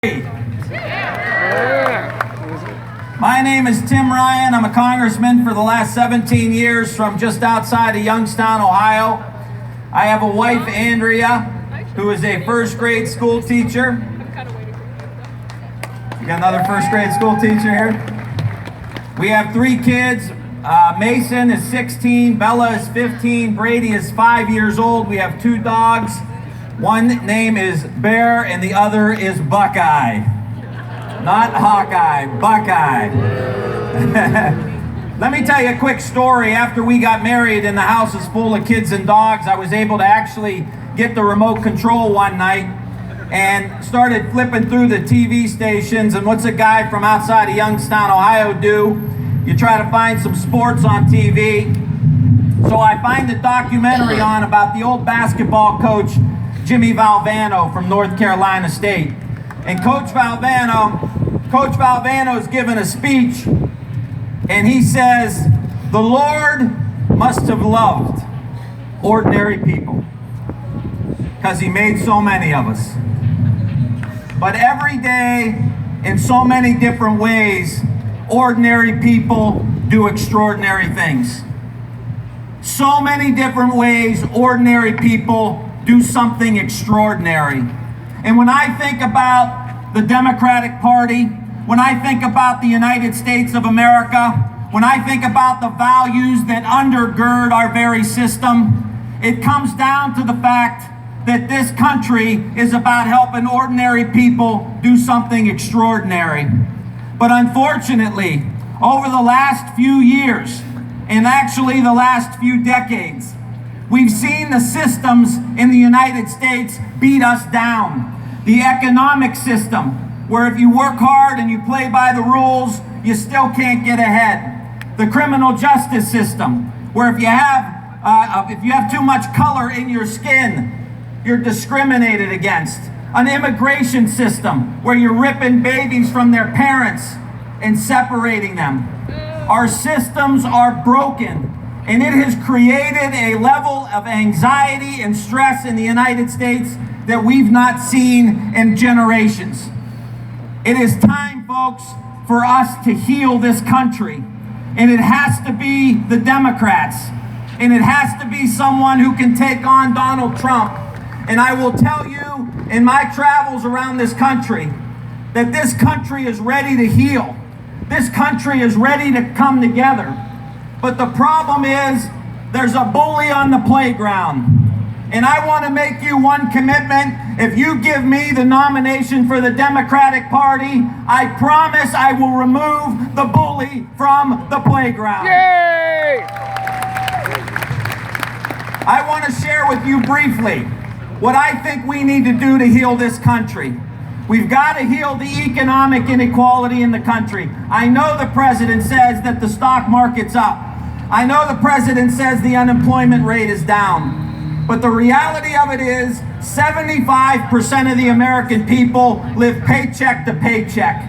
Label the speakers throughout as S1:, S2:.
S1: My name is Tim Ryan. I'm a congressman for the last 17 years from just outside of Youngstown, Ohio. I have a wife, Andrea, who is a first grade school teacher. We got another first grade school teacher here. We have 3 kids. Mason is 16, Bella is 15, Brady is 5 years old. We have 2 dogs. One name is Bear and the other is Buckeye. Not Hawkeye, Buckeye. Let me tell you a quick story. After we got married and the house is full of kids and dogs, I was able to actually get the remote control one night and started flipping through the TV stations. And what's a guy from outside of Youngstown, Ohio do? You try to find some sports on TV. So I find a documentary on about the old basketball coach, Jimmy Valvano from North Carolina State. And Coach Valvano is giving a speech, and he says, the Lord must have loved ordinary people because he made so many of us. But every day, in so many different ways, ordinary people do extraordinary things. So many different ways, ordinary people do something extraordinary. And when I think about the Democratic Party, when I think about the United States of America, when I think about the values that undergird our very system, it comes down to the fact that this country is about helping ordinary people do something extraordinary. But unfortunately, over the last few years, and actually the last few decades, we've seen the systems in the United States beat us down. The economic system, where if you work hard and you play by the rules, you still can't get ahead. The criminal justice system, where if you have too much color in your skin, you're discriminated against. An immigration system, where you're ripping babies from their parents and separating them. Our systems are broken. And it has created a level of anxiety and stress in the United States that we've not seen in generations. It is time, folks, for us to heal this country. And it has to be the Democrats. And it has to be someone who can take on Donald Trump. And I will tell you, in my travels around this country, that this country is ready to heal. This country is ready to come together. But the problem is, there's a bully on the playground. And I want to make you one commitment. If you give me the nomination for the Democratic Party, I promise I will remove the bully from the playground.
S2: Yay!
S1: I want to share with you briefly what I think we need to do to heal this country. We've got to heal the economic inequality in the country. I know the president says that the stock market's up. I know the president says the unemployment rate is down. But the reality of it is 75% of the American people live paycheck to paycheck.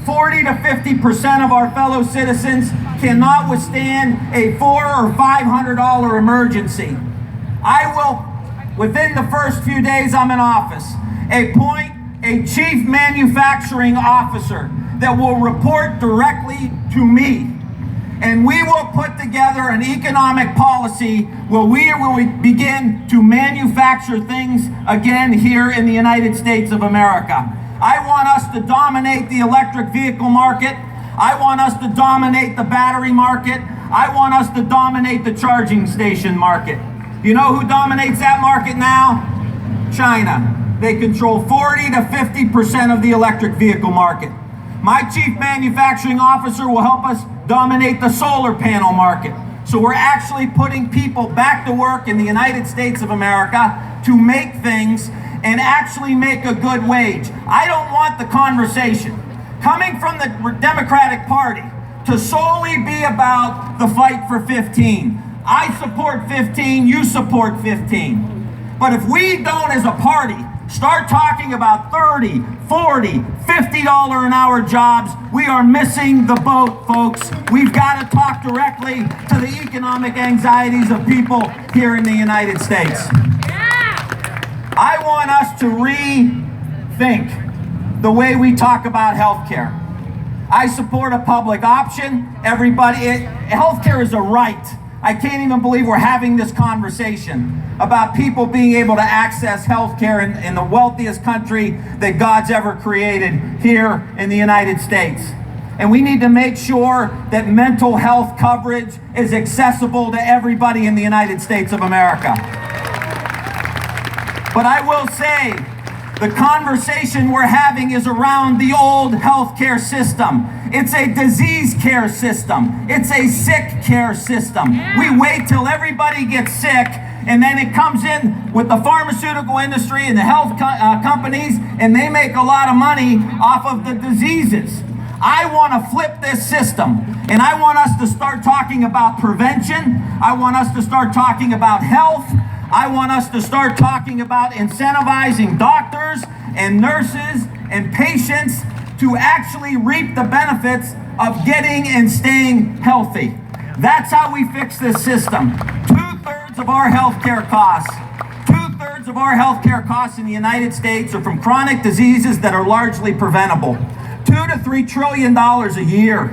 S1: 40 to 50% of our fellow citizens cannot withstand a $400 or $500 emergency. I will, within the first few days I'm in office, appoint a chief manufacturing officer that will report directly to me. And we will put together an economic policy where we will begin to manufacture things again here in the United States of America. I want us to dominate the electric vehicle market. I want us to dominate the battery market. I want us to dominate the charging station market. You know who dominates that market now? China. They control 40 to 50% of the electric vehicle market. My chief manufacturing officer will help us dominate the solar panel market. So we're actually putting people back to work in the United States of America to make things and actually make a good wage. I don't want the conversation coming from the Democratic Party to solely be about the fight for 15. I support 15, you support 15. But if we don't as a party start talking about 30, 40, $50 an hour jobs, we are missing the boat, folks. We've got to talk directly to the economic anxieties of people here in the United States. I want us to rethink the way we talk about healthcare. I support a public option. Healthcare is a right. I can't even believe we're having this conversation about people being able to access healthcare in the wealthiest country that God's ever created here in the United States. And we need to make sure that mental health coverage is accessible to everybody in the United States of America. But I will say, the conversation we're having is around the old healthcare system. It's a disease care system. It's a sick care system. We wait till everybody gets sick, and then it comes in with the pharmaceutical industry and the health companies, and they make a lot of money off of the diseases. I want to flip this system, and I want us to start talking about prevention. I want us to start talking about health. I want us to start talking about incentivizing doctors and nurses and patients to actually reap the benefits of getting and staying healthy. That's how we fix this system. 2/3 of our healthcare costs, 2/3 of our healthcare costs in the United States are from chronic diseases that are largely preventable. $2 to $3 trillion a year.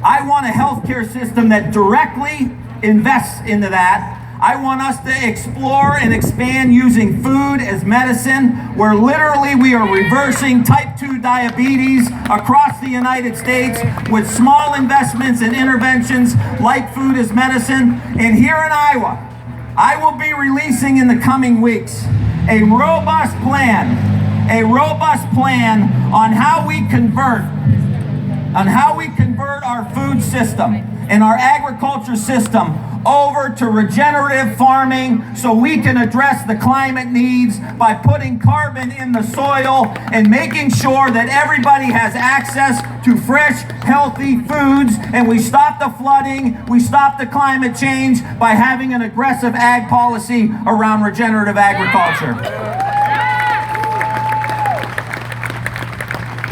S1: I want a healthcare system that directly invests into that. I want us to explore and expand using food as medicine, where literally we are reversing type 2 diabetes across the United States with small investments and interventions like food as medicine. And here in Iowa, I will be releasing in the coming weeks a robust plan on how we convert our food system and our agriculture system over to regenerative farming, so we can address the climate needs by putting carbon in the soil and making sure that everybody has access to fresh, healthy foods, and we stop the flooding, we stop the climate change by having an aggressive ag policy around regenerative agriculture.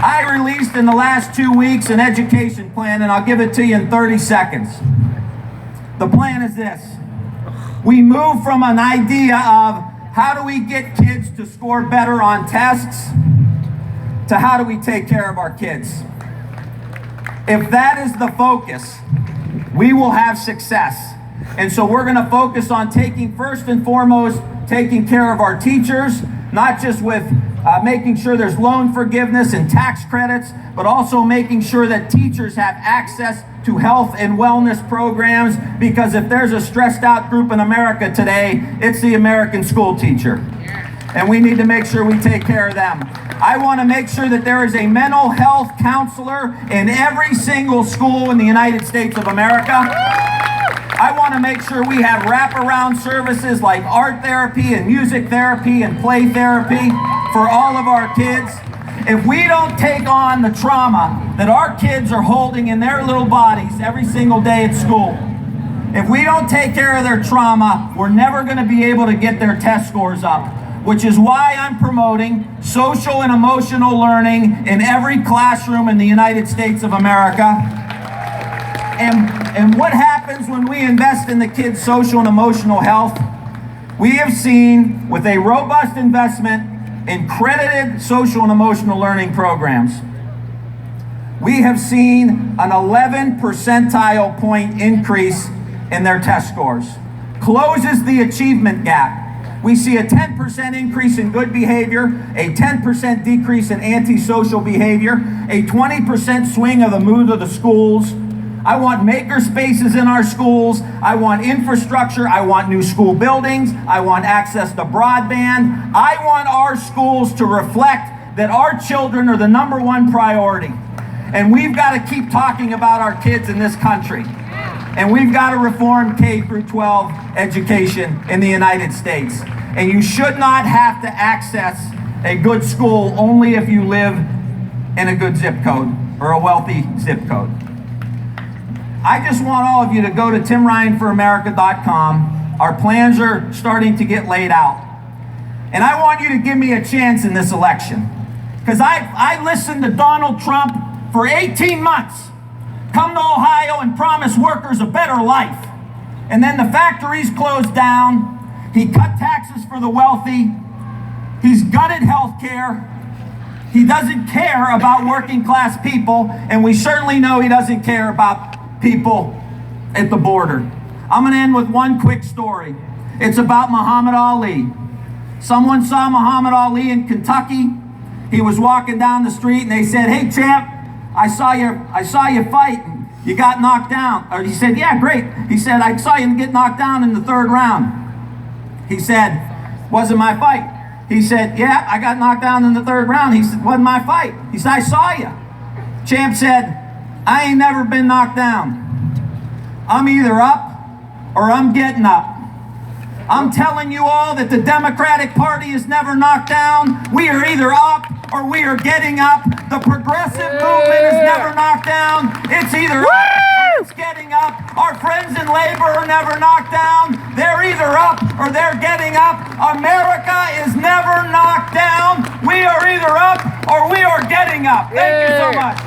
S1: I released in the last 2 weeks an education plan, and I'll give it to you in 30 seconds. The plan is this. We move from an idea of how do we get kids to score better on tests to how do we take care of our kids. If that is the focus, we will have success. And so we're going to focus on first and foremost, taking care of our teachers, not just with making sure there's loan forgiveness and tax credits, but also making sure that teachers have access to health and wellness programs, because if there's a stressed out group in America today, it's the American school teacher. And we need to make sure we take care of them. I want to make sure that there is a mental health counselor in every single school in the United States of America. I want to make sure we have wraparound services like art therapy and music therapy and play therapy for all of our kids. If we don't take on the trauma that our kids are holding in their little bodies every single day at school, if we don't take care of their trauma, we're never going to be able to get their test scores up, which is why I'm promoting social and emotional learning in every classroom in the United States of America. And what happens when we invest in the kids' social and emotional health? We have seen, with a robust investment in credited social and emotional learning programs, we have seen an 11 percentile point increase in their test scores. Closes the achievement gap. We see a 10% increase in good behavior, a 10% decrease in antisocial behavior, a 20% swing of the mood of the schools. I want maker spaces in our schools. I want infrastructure. I want new school buildings. I want access to broadband. I want our schools to reflect that our children are the #1 priority. And we've got to keep talking about our kids in this country. And we've got to reform K-12 education in the United States. And you should not have to access a good school only if you live in a good zip code or a wealthy zip code. I just want all of you to go to timryanforamerica.com. Our plans are starting to get laid out. And I want you to give me a chance in this election. Because I listened to Donald Trump for 18 months. Come to Ohio and promise workers a better life. And then the factories closed down. He cut taxes for the wealthy. He's gutted health care. He doesn't care about working class people, and we certainly know he doesn't care about people at the border. I'm going to end with one quick story. It's about Muhammad Ali. Someone saw Muhammad Ali in Kentucky. He was walking down the street and they said, "Hey champ, I saw you fight. You got knocked down." Or he said, "Yeah, great." He said, "I saw you get knocked down in the third round." He said, "Wasn't my fight." He said, "Yeah, I got knocked down in the third round." He said, "Wasn't my fight." He said, "I saw you." Champ said, "I ain't never been knocked down. I'm either up or I'm getting up. I'm telling you all that the Democratic Party is never knocked down. We are either up or we are getting up. The progressive movement is never knocked down. It's either up or it's getting up. Our friends in labor are never knocked down. They're either up or they're getting up. America is never knocked down. We are either up or we are getting up." Thank you so much.